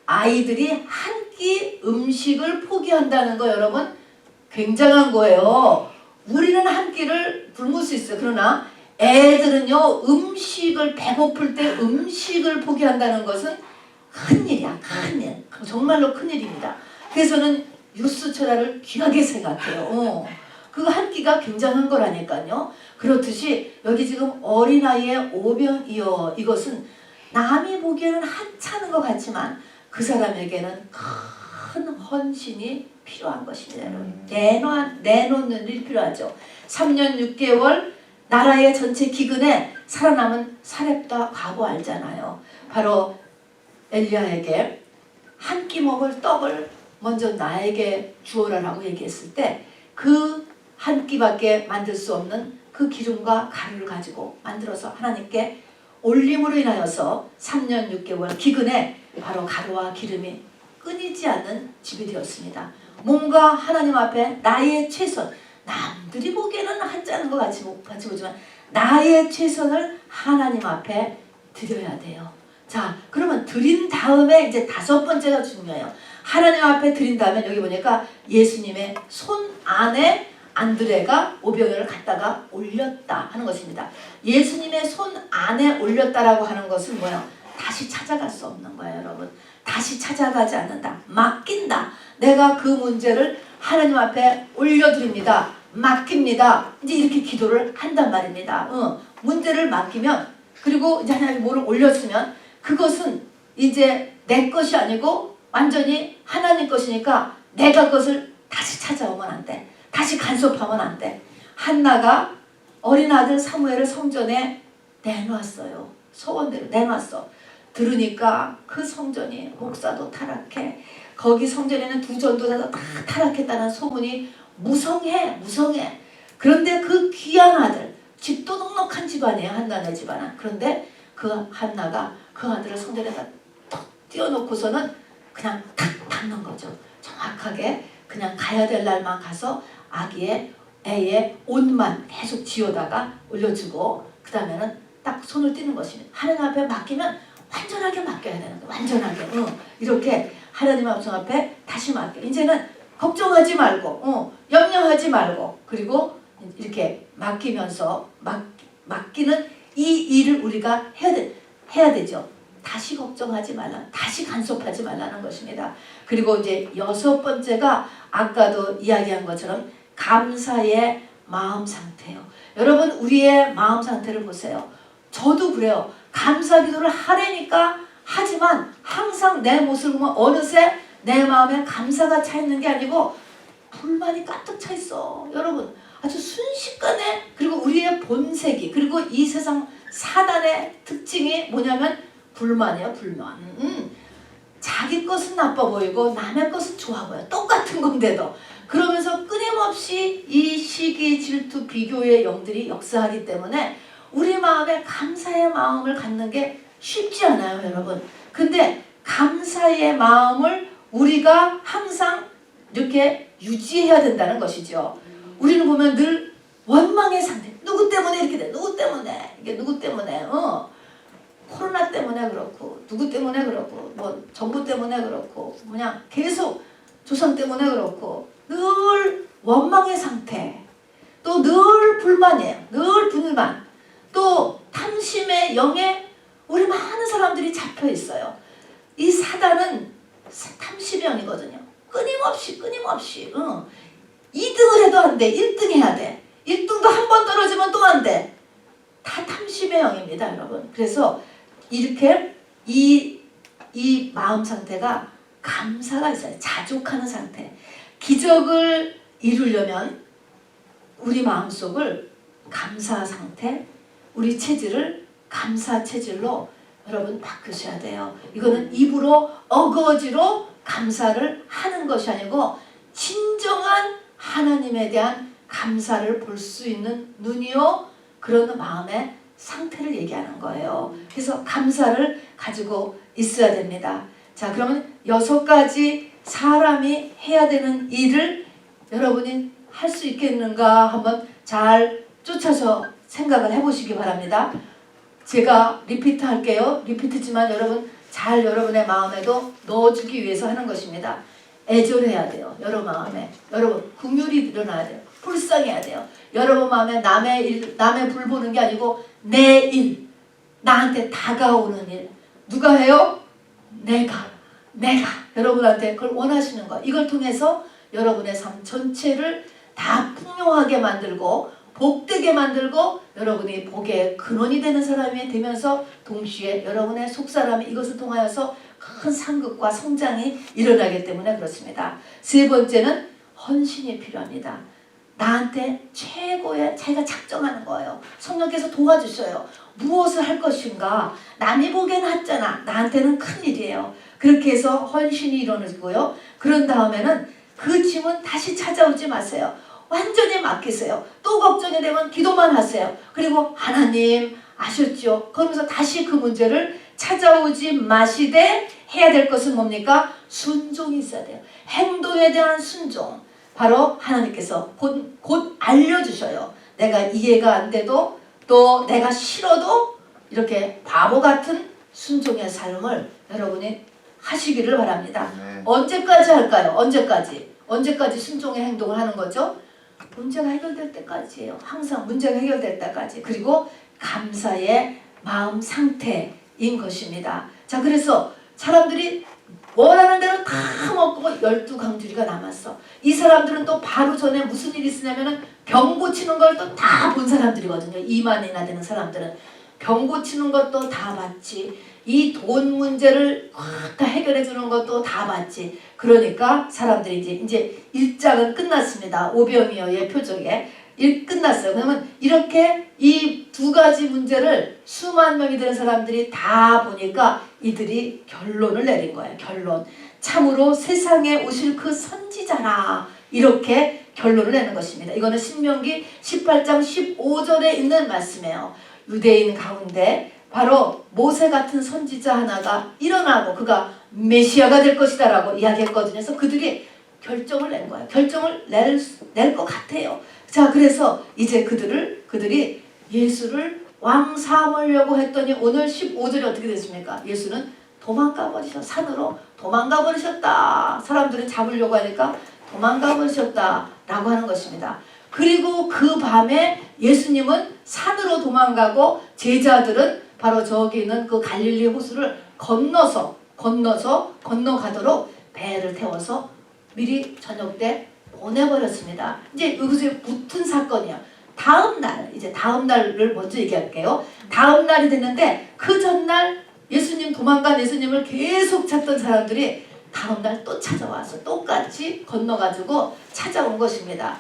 아이들이 한 끼 음식을 포기한다는 거 여러분 굉장한 거예요. 우리는 한 끼를 굶을 수 있어요. 그러나 애들은요 음식을 배고플 때 음식을 포기한다는 것은 큰일이야. 큰일. 정말로 큰일입니다. 그래서 저는 유스철야를 귀하게 생각해요. 그거 한 끼가 굉장한 거라니까요. 그렇듯이 여기 지금 어린아이의 오병이어 이것은 남이 보기에는 한찮은 것 같지만 그 사람에게는 큰 헌신이 필요한 것입니다. 내놓는 일이 필요하죠. 3년 6개월 나라의 전체 기근에 살아남은 사렙다 과부 알잖아요. 바로 엘리야에게 한 끼 먹을 떡을 먼저 나에게 주어라라고 얘기했을 때 그 한 끼밖에 만들 수 없는 그 기름과 가루를 가지고 만들어서 하나님께 올림으로 인하여서 3년 6개월 기근에 바로 가루와 기름이 끊이지 않는 집이 되었습니다. 뭔가 하나님 앞에 나의 최선, 남들이 보기에는 한자는 것 같이 보지만 나의 최선을 하나님 앞에 드려야 돼요. 자, 그러면 드린 다음에 이제 5번째가 중요해요. 하나님 앞에 드린 다음에 여기 보니까 예수님의 손 안에 안드레가 오병이어를 갖다가 올렸다 하는 것입니다. 예수님의 손 안에 올렸다라고 하는 것은 뭐예요? 다시 찾아갈 수 없는 거예요, 여러분. 다시 찾아가지 않는다. 맡긴다. 내가 그 문제를 하나님 앞에 올려드립니다. 맡깁니다. 이제 이렇게 기도를 한단 말입니다. 문제를 맡기면 그리고 이제 하나님 뭐를 올렸으면 그것은 이제 내 것이 아니고 완전히 하나님 것이니까 내가 그것을 다시 찾아오면 안 돼. 다시 간섭하면 안 돼. 한나가 어린 아들 사무엘을 성전에 내놨어요. 소원대로 내놨어. 들으니까 그 성전이 목사도 타락해. 거기 성전에는 두 전도자도 다 타락했다는 소문이 무성해. 그런데 그 귀한 아들, 집도 넉넉한 집안이에요. 한나네 집안은. 그런데 그 한나가 그 아들을 성전에다 턱 띄워놓고서는 그냥 탁 닫는 거죠. 정확하게 그냥 가야 될 날만 가서 아기의 애의 옷만 계속 지어다가 올려주고 그 다음에는 딱 손을 떼는 것입니다. 하나님 앞에 맡기면 완전하게 맡겨야 되는 거예요. 완전하게. 이렇게 하나님 앞에 다시 맡겨. 이제는 걱정하지 말고 염려하지 말고 그리고 이렇게 맡기면서 맡기는 이 일을 우리가 해야 되죠. 다시 걱정하지 말라. 다시 간섭하지 말라는 것입니다. 그리고 이제 6번째가 아까도 이야기한 것처럼 감사의 마음 상태예요. 여러분 우리의 마음 상태를 보세요. 저도 그래요. 감사 기도를 하려니까 하지만 항상 내 모습을 보면 어느새 내 마음에 감사가 차 있는 게 아니고 불만이 가득 차 있어. 여러분 아주 순식간에 그리고 우리의 본색이 그리고 이 세상 사단의 특징이 뭐냐면 불만이에요. 불만. 자기 것은 나빠 보이고 남의 것은 좋아 보여. 똑같은 건데도. 그러면서 끊임없이 이 시기, 질투, 비교의 영들이 역사하기 때문에 우리 마음에 감사의 마음을 갖는 게 쉽지 않아요, 여러분. 근데 감사의 마음을 우리가 항상 이렇게 유지해야 된다는 것이죠. 우리는 보면 늘 원망의 상태. 누구 때문에 이렇게 돼? 누구 때문에? 이게 누구 때문에? 코로나 때문에 그렇고 누구 때문에 그렇고 뭐 정부 때문에 그렇고 그냥 계속 조상 때문에 그렇고 늘 원망의 상태. 또 늘 불만이에요. 늘 불만. 또 탐심의 영에 우리 많은 사람들이 잡혀 있어요. 이 사단은 탐심의 영이거든요. 끊임없이 2등을 해도 안 돼. 1등 해야 돼. 1등도 한 번 떨어지면 또 안 돼. 다 탐심의 영입니다, 여러분. 그래서 이렇게 이 마음 상태가 감사가 있어요. 자족하는 상태. 기적을 이루려면 우리 마음속을 감사 상태, 우리 체질을 감사 체질로 여러분 바꾸셔야 돼요. 이거는 입으로 어거지로 감사를 하는 것이 아니고 진정한 하나님에 대한 감사를 볼 수 있는 눈이요 그런 마음의 상태를 얘기하는 거예요. 그래서 감사를 가지고 있어야 됩니다. 자, 그러면 6가지 사람이 해야 되는 일을 여러분이 할 수 있겠는가 한번 잘 쫓아서 생각을 해보시기 바랍니다. 제가 리피트 할게요. 리피트지만 여러분 잘 여러분의 마음에도 넣어주기 위해서 하는 것입니다. 애절해야 돼요. 여러분 마음에. 여러분 긍휼이 일어나야 돼요. 불쌍해야 돼요. 여러분 마음에 남의 불 보는 게 아니고 내 일, 나한테 다가오는 일. 누가 해요? 내가 여러분한테 그걸 원하시는 거. 이걸 통해서 여러분의 삶 전체를 다 풍요하게 만들고 복되게 만들고 여러분이 복의 근원이 되는 사람이 되면서 동시에 여러분의 속사람이 이것을 통하여서 큰 상급과 성장이 일어나기 때문에 그렇습니다. 세 번째는 헌신이 필요합니다. 나한테 최고의 자기가 작정하는 거예요. 성령께서 도와주셔요. 무엇을 할 것인가. 남이 보기엔 하잖아. 나한테는 큰일이에요. 그렇게 해서 헌신이 일어나고요. 그런 다음에는 그 짐은 다시 찾아오지 마세요. 완전히 맡기세요. 또 걱정이 되면 기도만 하세요. 그리고 하나님 아셨죠? 그러면서 다시 그 문제를 찾아오지 마시되 해야 될 것은 뭡니까? 순종이 있어야 돼요. 행동에 대한 순종. 바로 하나님께서 곧 알려주셔요. 내가 이해가 안 돼도 또 내가 싫어도 이렇게 바보 같은 순종의 삶을 여러분이 하시기를 바랍니다. 언제까지 할까요? 언제까지 순종의 행동을 하는 거죠? 문제가 해결될 때까지예요. 항상 문제가 해결될 때까지. 그리고 감사의 마음 상태인 것입니다. 자, 그래서 사람들이 원하는 대로 다 먹고 12강주리가 남았어. 이 사람들은 또 바로 전에 무슨 일이 있으냐면은 병 고치는 걸 또 다 본 사람들이거든요. 2만이나 되는 사람들은 병 고치는 것도 다 봤지. 이 돈 문제를 다 해결해 주는 것도 다 봤지. 그러니까 사람들이 이제 1장은 끝났습니다. 오병이어의 표적에 끝났어요. 그러면 이렇게 이 2가지 문제를 수만 명이 되는 사람들이 다 보니까 이들이 결론을 내린 거예요. 결론. 참으로 세상에 오실 그 선지자라. 이렇게 결론을 내는 것입니다. 이거는 신명기 18장 15절에 있는 말씀이에요. 유대인 가운데 바로 모세 같은 선지자 하나가 일어나고 그가 메시아가 될 것이다 라고 이야기했거든요. 그래서 그들이 결정을 낸 거예요. 결정을 낼 것 같아요. 자, 그래서 이제 그들이 예수를 왕 삼으려고 했더니 오늘 15절이 어떻게 됐습니까? 예수는 산으로 도망가 버리셨다. 사람들은 잡으려고 하니까 도망가 버리셨다 라고 하는 것입니다. 그리고 그 밤에 예수님은 산으로 도망가고 제자들은 바로 저기 있는 그 갈릴리 호수를 건너가도록 배를 태워서 미리 저녁 때 보내버렸습니다. 이제 여기서 붙은 사건이야. 다음 날을 먼저 얘기할게요. 다음 날이 됐는데 그 전날 도망간 예수님을 계속 찾던 사람들이 다음 날 또 찾아와서 똑같이 건너가지고 찾아온 것입니다.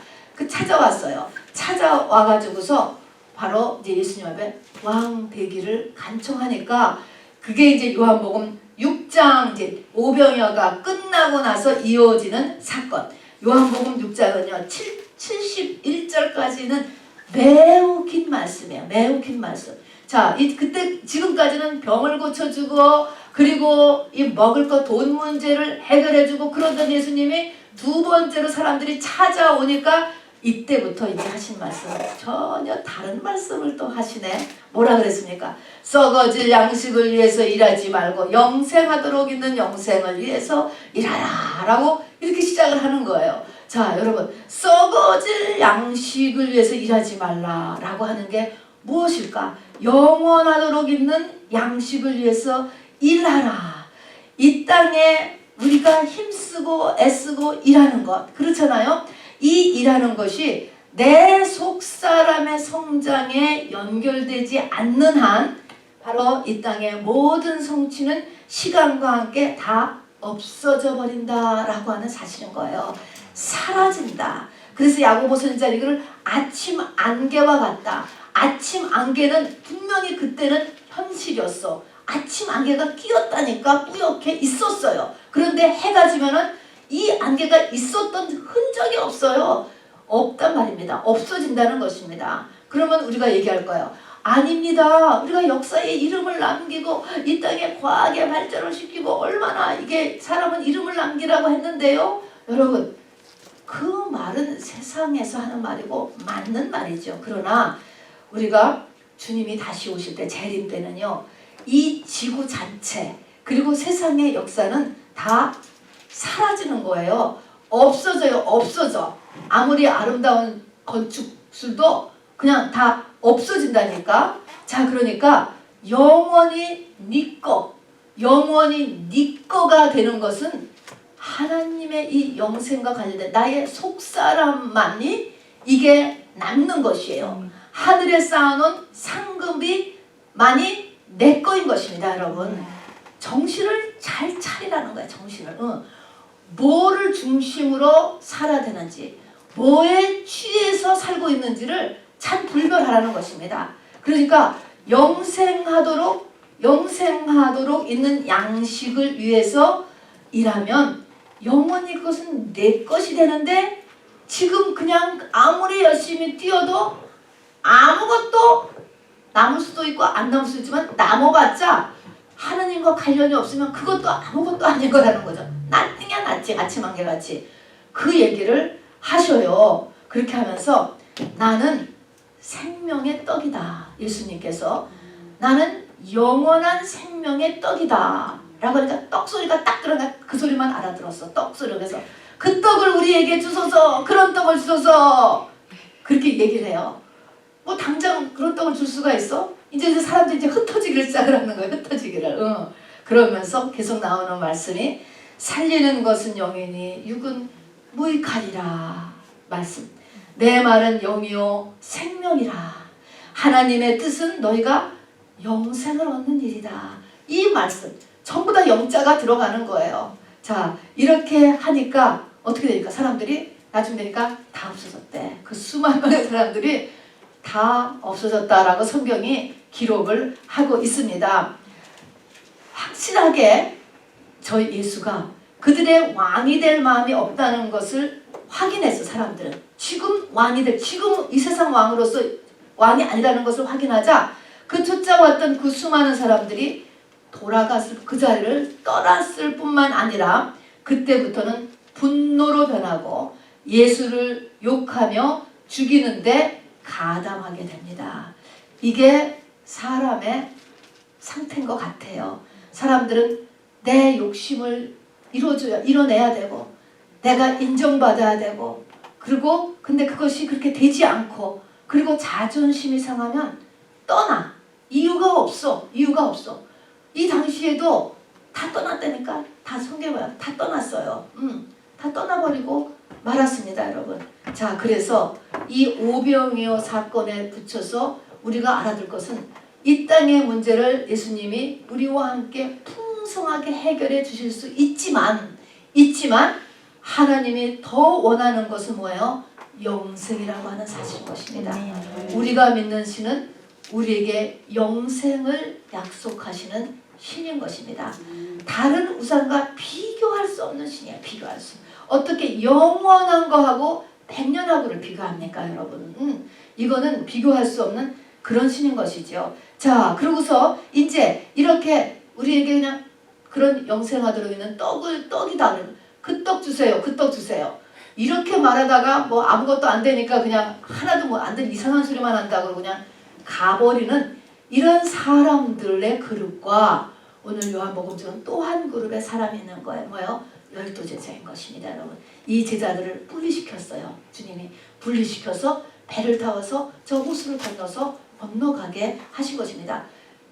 찾아왔어요. 찾아와가지고서 바로 이제 예수님 앞에 왕 되기를 간청하니까 그게 이제 요한복음 6장 이제 오병이어가 끝나고 나서 이어지는 사건. 요한복음 6장은요 71절까지는 매우 긴 말씀이에요. 매우 긴 말씀. 자, 그때 지금까지는 병을 고쳐주고 그리고 이 먹을 거 돈 문제를 해결해주고 그러던 예수님이 2번째로 사람들이 찾아오니까 이때부터 이제 하신 말씀은 전혀 다른 말씀을 또 하시네. 뭐라 그랬습니까? 썩어질 양식을 위해서 일하지 말고 영생하도록 있는 영생을 위해서 일하라 라고 이렇게 시작을 하는 거예요. 자, 여러분, 썩어질 양식을 위해서 일하지 말라 라고 하는 게 무엇일까? 영원하도록 있는 양식을 위해서 일하라. 이 땅에 우리가 힘쓰고 애쓰고 일하는 것, 그렇잖아요. 이 일하는 것이 내 속사람의 성장에 연결되지 않는 한 바로 이 땅의 모든 성취는 시간과 함께 다 없어져 버린다라고 하는 사실인 거예요. 사라진다. 그래서 야고보 선지자 이거를 아침 안개와 같다. 아침 안개는 분명히 그때는 현실이었어. 아침 안개가 끼었다니까 뿌옇게 있었어요. 그런데 해가 지면은 이 안개가 있었던 흔적이 없어요. 없단 말입니다. 없어진다는 것입니다. 그러면 우리가 얘기할 거예요. 아닙니다. 우리가 역사에 이름을 남기고 이 땅에 과학의 발전을 시키고 얼마나 이게 사람은 이름을 남기라고 했는데요. 여러분 그 말은 세상에서 하는 말이고 맞는 말이죠. 그러나 우리가 주님이 다시 오실 때 재림 때는요. 이 지구 전체 그리고 세상의 역사는 다 사라지는 거예요. 없어져요. 없어져. 아무리 아름다운 건축술도 그냥 다 없어진다니까. 자, 그러니까 영원히 네 거, 영원히 네 거가 되는 것은 하나님의 이 영생과 관련된 나의 속사람만이 이게 남는 것이에요. 하늘에 쌓아놓은 상급이 많이 내 거인 것입니다, 여러분. 정신을 잘 차리라는 거야, 정신을. 뭐를 중심으로 살아야 되는지, 뭐에 취해서 살고 있는지를 잘 분별하라는 것입니다. 그러니까 영생하도록 있는 양식을 위해서 일하면 영원히 그것은 내 것이 되는데 지금 그냥 아무리 열심히 뛰어도 아무것도 남을 수도 있고 안 남을 수도 있지만 남아봤자 하느님과 관련이 없으면 그것도 아무것도 아닌 거라는 거죠. 나띵이야 낫지 아침 안개같이. 그 얘기를 하셔요. 그렇게 하면서 나는 생명의 떡이다. 예수님께서 나는 영원한 생명의 떡이다. 라고 하니까 떡소리가 딱 들어가 그 소리만 알아들었어. 떡소리. 그래서 그 떡을 우리에게 주소서. 그런 떡을 주소서. 그렇게 얘기를 해요. 뭐 당장 그런 떡을 줄 수가 있어? 이제 사람들이 이제 흩어지기를 시작을 하는 거예요. 흩어지기를. 그러면서 계속 나오는 말씀이 살리는 것은 영이니 육은 무익하리라. 말씀. 내 말은 영이요 생명이라. 하나님의 뜻은 너희가 영생을 얻는 일이다. 이 말씀 전부 다 영자가 들어가는 거예요. 자, 이렇게 하니까 어떻게 되니까 사람들이 나중 되니까 다 없어졌대. 그 수많은 사람들이 다 없어졌다라고 성경이 기록을 하고 있습니다. 확실하게 저희 예수가 그들의 왕이 될 마음이 없다는 것을 확인했어. 사람들은 지금 지금 이 세상 왕으로서 왕이 아니라는 것을 확인하자 그 쫓아왔던 그 수많은 사람들이 돌아갔을 그 자리를 떠났을 뿐만 아니라 그때부터는 분노로 변하고 예수를 욕하며 죽이는데 가담하게 됩니다. 이게 사람의 상태인 것 같아요. 사람들은 내 욕심을 이뤄내야 되고 내가 인정받아야 되고 그리고 근데 그것이 그렇게 되지 않고 그리고 자존심이 상하면 떠나. 이유가 없어. 이 당시에도 다 떠났다니까. 다 성경에 다 떠났어요. 다 떠나버리고 말았습니다, 여러분. 자, 그래서 이 오병이어 사건에 붙여서 우리가 알아둘 것은 이 땅의 문제를 예수님이 우리와 함께 풍성하게 해결해 주실 수 있지만 하나님이 더 원하는 것은 뭐예요? 영생이라고 하는 사실인 것입니다. 우리가 믿는 신은 우리에게 영생을 약속하시는 신인 것입니다. 다른 우상과 비교할 수 없는 신이야. 비교할 수. 어떻게 영원한 거하고 백년하고를 비교합니까, 여러분? 이거는 비교할 수 없는 그런 신인 것이죠. 자, 그러고서 이제 이렇게 우리에게 그냥 그런 영생하도록 있는 떡이다. 그 떡 주세요. 그 떡 주세요. 이렇게 말하다가 뭐 아무것도 안 되니까 그냥 하나도 뭐 안 되는 이상한 소리만 한다고 그냥 가버리는 이런 사람들의 그룹과 오늘 요한복음처럼 또 한 그룹의 사람이 있는 거예요. 뭐요? 12 제자인 것입니다, 여러분. 이 제자들을 분리시켰어요. 주님이 분리시켜서 배를 타워서 저 호수를 건너가게 하신 것입니다.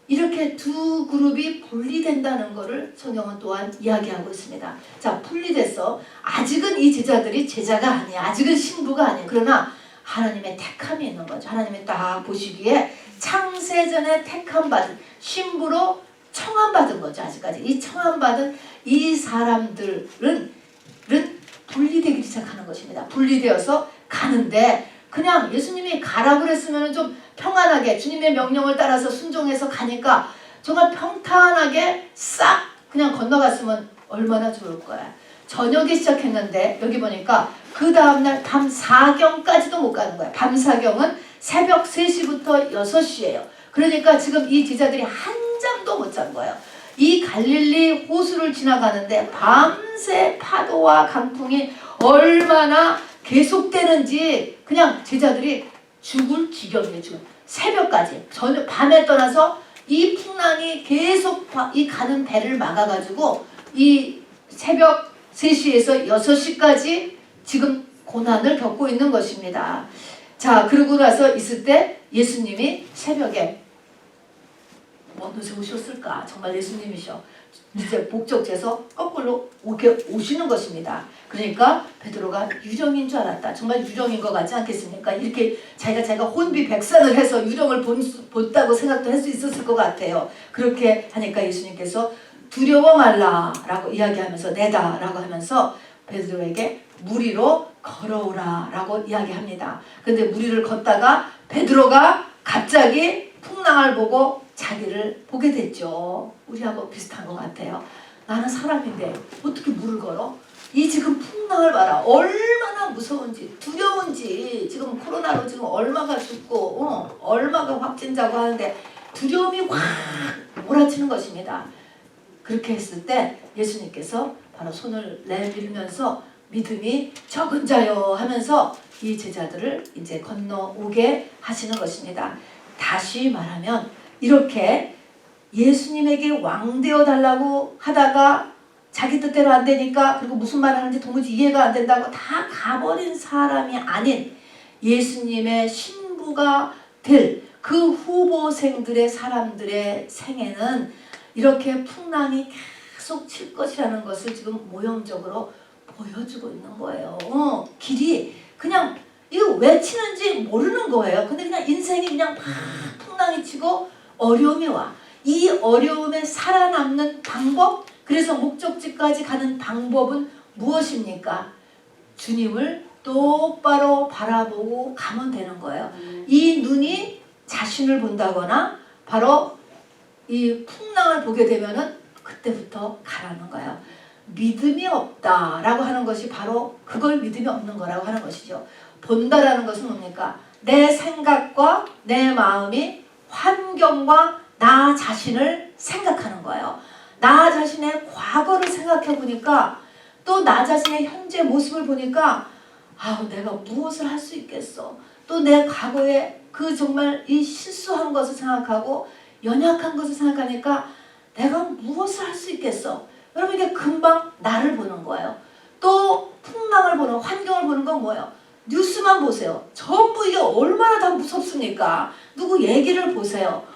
이렇게 두 그룹이 분리된다는 것을 성경은 또한 이야기하고 있습니다. 자, 분리됐어. 아직은 이 제자들이 제자가 아니야. 아직은 신부가 아니야. 그러나 하나님의 택함이 있는 거죠. 하나님이 딱 보시기에 창세전에 택함받은 신부로 청함받은 거죠. 아직까지 이 청함받은 이 사람들은 분리되기 시작하는 것입니다. 분리되어서 가는데 그냥 예수님이 가라고 그랬으면 좀 평안하게 주님의 명령을 따라서 순종해서 가니까 정말 평탄하게 싹 그냥 건너갔으면 얼마나 좋을 거야. 저녁에 시작했는데 여기 보니까 그 다음날 밤 4경까지도 못 가는 거야. 밤 4경은 새벽 3시부터 6시예요. 그러니까 지금 이 제자들이 한 잠도 못 잔 거예요. 이 갈릴리 호수를 지나가는데 밤새 파도와 강풍이 얼마나 계속되는지 그냥 제자들이 죽을 지경이에요. 지금 새벽까지 저녁 밤에 떠나서 이 풍랑이 계속 이 가는 배를 막아가지고 이 새벽 3시에서 6시까지 지금 고난을 겪고 있는 것입니다. 자, 그러고 나서 있을 때 예수님이 새벽에 어느새 오셨을까? 정말 예수님이셔. 이제 목적지에서 거꾸로 오시는 것입니다. 그러니까 베드로가 유령인 줄 알았다. 정말 유령인 것 같지 않겠습니까? 이렇게 자기가 혼비백산을 해서 유령을 본다고 생각도 할 수 있었을 것 같아요. 그렇게 하니까 예수님께서 두려워 말라 라고 이야기하면서 내다 라고 하면서 베드로에게 물 위로 걸어오라 라고 이야기합니다. 근데 물 위를 걷다가 베드로가 갑자기 풍랑을 보고 자기를 보게 됐죠. 우리하고 비슷한 것 같아요. 나는 사람인데 어떻게 물을 걸어? 이 지금 풍랑을 봐라. 얼마나 무서운지 두려운지 지금 코로나로 지금 얼마가 죽고 얼마가 확진자고 하는데 두려움이 확 몰아치는 것입니다. 그렇게 했을 때 예수님께서 바로 손을 내밀면서 믿음이 적은 자요 하면서 이 제자들을 이제 건너오게 하시는 것입니다. 다시 말하면 이렇게 예수님에게 왕 되어 달라고 하다가 자기 뜻대로 안 되니까 그리고 무슨 말 하는지 도무지 이해가 안 된다고 다 가버린 사람이 아닌 예수님의 신부가 될 그 후보생들의 사람들의 생애는 이렇게 풍랑이 계속 칠 것이라는 것을 지금 모형적으로 보여주고 있는 거예요. 길이 그냥 이거 왜 치는지 모르는 거예요. 근데 그냥 인생이 그냥 막 풍랑이 치고 어려움이 와. 이 어려움에 살아남는 방법, 그래서 목적지까지 가는 방법은 무엇입니까? 주님을 똑바로 바라보고 가면 되는 거예요. 이 눈이 자신을 본다거나 바로 이 풍랑을 보게 되면은 그때부터 가라는 거예요. 믿음이 없다라고 하는 것이 바로 그걸 믿음이 없는 거라고 하는 것이죠. 본다라는 것은 뭡니까? 내 생각과 내 마음이 환경과 나 자신을 생각하는 거예요. 나 자신의 과거를 생각해 보니까 또 나 자신의 현재 모습을 보니까 내가 무엇을 할 수 있겠어. 또 내 과거에 그 정말 이 실수한 것을 생각하고 연약한 것을 생각하니까 내가 무엇을 할 수 있겠어. 여러분 이게 금방 나를 보는 거예요. 또 풍랑을 보는 환경을 보는 건 뭐예요? 뉴스만 보세요. 전부 이게 얼마나 다 무섭습니까? 누구 얘기를 보세요.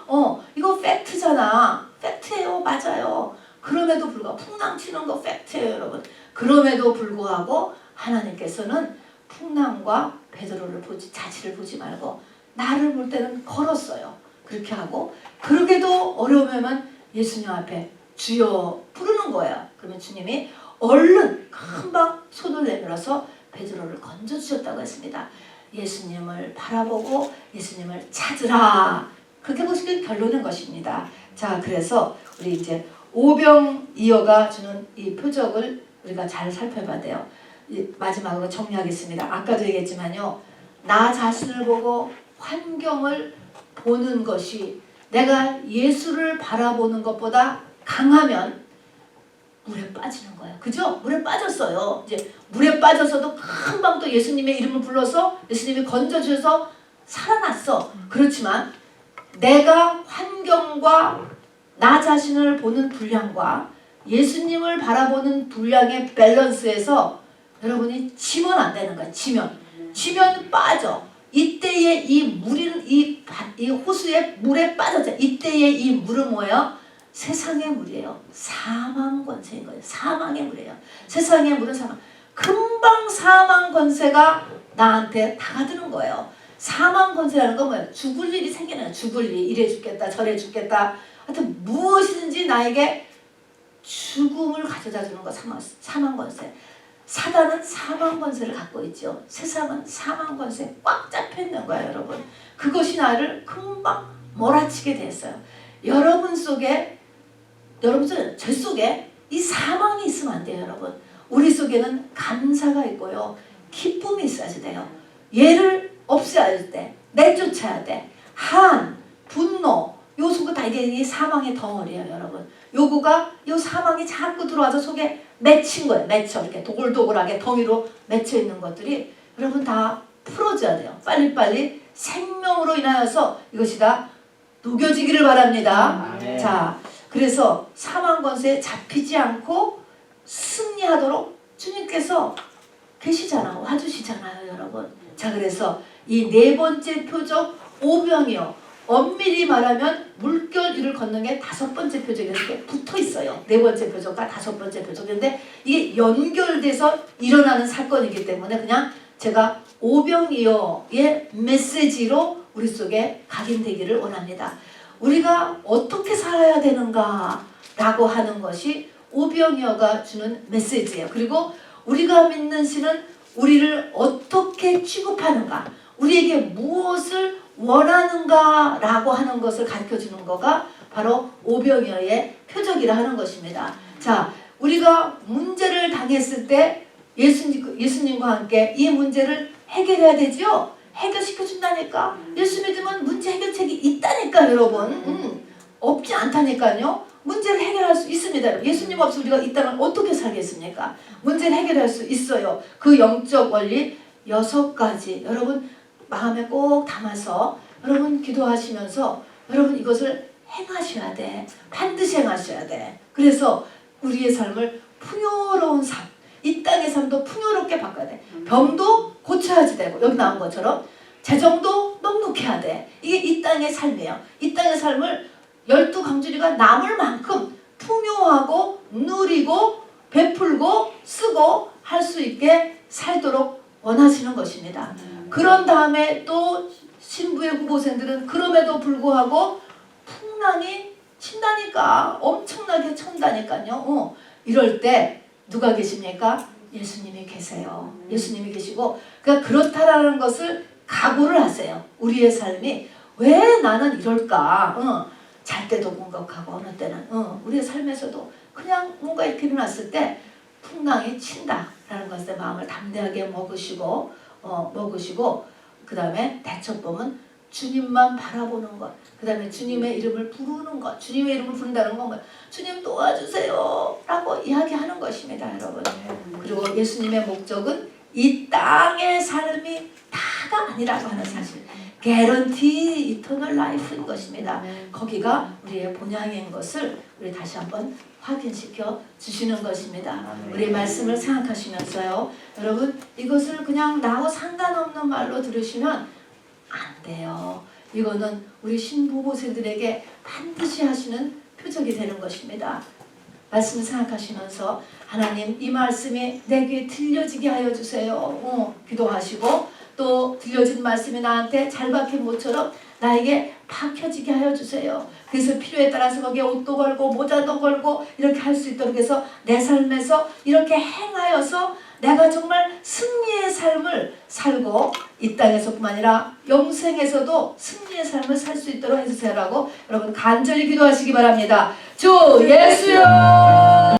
이거 팩트잖아. 팩트예요. 맞아요. 그럼에도 불구하고 풍랑 치는 거 팩트예요, 여러분. 그럼에도 불구하고 하나님께서는 풍랑과 베드로를 자신을 보지 말고 나를 볼 때는 걸었어요. 그렇게 하고 그러게도 어려우면 예수님 앞에 주여 부르는 거예요. 그러면 주님이 얼른 금방 손을 내밀어서 베드로를 건져주셨다고 했습니다. 예수님을 바라보고 예수님을 찾으라. 그렇게 보시면 결론인 것입니다. 자, 그래서 우리 이제 오병이어가 주는 이 표적을 우리가 잘 살펴봐야 돼요. 마지막으로 정리하겠습니다. 아까도 얘기했지만요. 나 자신을 보고 환경을 보는 것이 내가 예수를 바라보는 것보다 강하면 물에 빠지는 거예요. 그죠? 물에 빠졌어요. 이제 물에 빠져서도 금방 또 예수님의 이름을 불러서 예수님이 건져주셔서 살아났어. 그렇지만 내가 환경과 나 자신을 보는 분량과 예수님을 바라보는 분량의 밸런스에서 여러분이 지면 안 되는 거야. 지면 빠져. 이때에 이 물은 이 호수에 물에 빠졌죠. 이때에 이 물은 뭐예요? 세상의 물이에요. 사망 권세인 거예요. 사망의 물이에요. 세상의 물은 사망. 금방 사망 권세가 나한테 다가드는 거예요. 사망 권세라는 건 뭐예요? 죽을 일이 생기는 거예요. 죽을 일, 이래 죽겠다, 저래 죽겠다. 하여튼 무엇이든지 나에게 죽음을 가져다 주는 거 사망 권세. 사단은 사망 권세를 갖고 있죠. 세상은 사망 권세에 꽉 잡혀 있는 거예요, 여러분. 그것이 나를 금방 몰아치게 됐어요. 여러분 속에, 제 속에 이 사망이 있으면 안 돼요, 여러분. 우리 속에는 감사가 있고요, 기쁨이 있어야지 돼요. 얘를 없애야 할 때, 내쫓아야 돼. 분노, 요 속에 다 이게 사망의 덩어리예요, 여러분. 요거가 요 사망이 자꾸 들어와서 속에 맺힌 거예요. 맺혀 이렇게 도골도골하게 덩이로 맺혀 있는 것들이 여러분 다 풀어줘야 돼요. 빨리빨리 생명으로 인하여서 이것이 다 녹여지기를 바랍니다. 자, 그래서 사망 권세에 잡히지 않고 승리하도록 주님께서 계시잖아요. 와주시잖아요, 여러분. 자, 그래서 이 네 번째 표적 오병이요. 엄밀히 말하면 물결 위를 걷는 게 다섯 번째 표적이 이렇게 붙어 있어요. 네 번째 표적과 다섯 번째 표적인데 이게 연결돼서 일어나는 사건이기 때문에 그냥 제가 오병이어의 메시지로 우리 속에 각인되기를 원합니다. 우리가 어떻게 살아야 되는가 라고 하는 것이 오병이어가 주는 메시지예요. 그리고 우리가 믿는 신은 우리를 어떻게 취급하는가, 우리에게 무엇을 원하는가 라고 하는 것을 가르쳐주는 거가 바로 오병이어의 표적이라 하는 것입니다. 자, 우리가 문제를 당했을 때 예수님과 함께 이 문제를 해결해야 되죠. 해결시켜준다니까. 예수 믿으면 문제 해결책이 있다니까, 여러분. 없지 않다니까요. 문제를 해결할 수 있습니다. 예수님 없이 우리가 이 땅을 어떻게 살겠습니까? 문제를 해결할 수 있어요. 그 영적 원리 6가지 여러분 마음에 꼭 담아서 여러분 기도하시면서 여러분 이것을 행하셔야 돼. 반드시 행하셔야 돼. 그래서 우리의 삶을 풍요로운 삶, 이 땅의 삶도 풍요롭게 바꿔야 돼. 병도 고쳐야지 되고, 여기 나온 것처럼 재정도 넉넉해야 돼. 이게 이 땅의 삶이에요. 이 땅의 삶을 12강주리가 남을 만큼 풍요하고 누리고 베풀고 쓰고 할 수 있게 살도록 원하시는 것입니다. 그런 다음에 또 신부의 후보생들은 그럼에도 불구하고 풍랑이 친다니까. 엄청나게 친다니까요. 이럴 때 누가 계십니까? 예수님이 계세요. 예수님이 계시고, 그러니까 그렇다라는 것을 각오를 하세요. 우리의 삶이 왜 나는 이럴까? 잘 때도 공격하고 어느 때는 우리의 삶에서도 그냥 뭔가 이렇게 일어났을 때 풍랑이 친다라는 것에 마음을 담대하게 먹으시고 그 다음에 대처법은 주님만 바라보는 것, 그 다음에 주님의 이름을 부르는 것. 주님의 이름을 부른다는 건 뭐예요? 주님 도와주세요 라고 이야기하는 것입니다, 여러분. 그리고 예수님의 목적은 이 땅의 삶이 다가 아니라고 하는 사실, 개런티 이터널 라이프인 것입니다. 거기가 우리의 본향인 것을 우리 다시 한번 확인시켜 주시는 것입니다. 우리 말씀을 생각하시면서요, 여러분 이것을 그냥 나하고 상관없는 말로 들으시면 안 돼요. 이거는 우리 신부고생들에게 반드시 하시는 표적이 되는 것입니다. 말씀 생각하시면서 하나님 이 말씀이 내 귀에 들려지게 하여 주세요. 기도하시고 또 들려진 말씀이 나한테 잘 박힌 모처럼 나에게 박혀지게 하여 주세요. 그래서 필요에 따라서 거기에 옷도 걸고 모자도 걸고 이렇게 할 수 있도록 해서 내 삶에서 이렇게 행하여서 내가 정말 승리의 삶을 살고 이 땅에서뿐만 아니라 영생에서도 승리의 삶을 살 수 있도록 해주세요라고 여러분 간절히 기도하시기 바랍니다. 주 예수여.